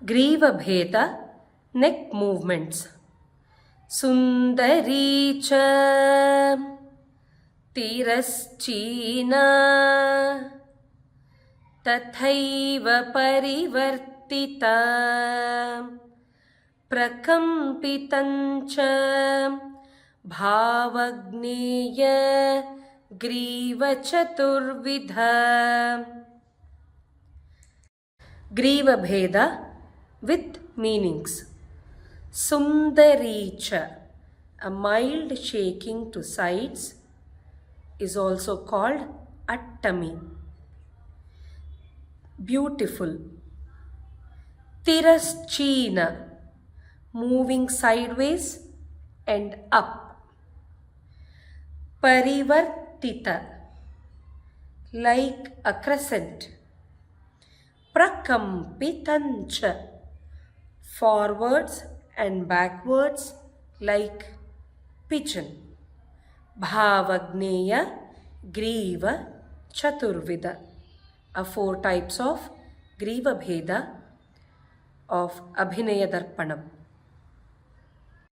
Grivabheda, neck movements. Sundari cha Tiraschina Tathaiva Parivartita Prakampitancha Bhavagneya Grivachaturvidha. Grivabheda with meanings. Sundaricha, a mild shaking to sides, is also called attami. Beautiful. Tiraschina, moving sideways and up. Parivartita, like a crescent. Prakampitancha, forwards and backwards like pigeon. Bhavagneya Griva Chaturvida are 4 types of Griva Bheda of Abhinaya Darpanam.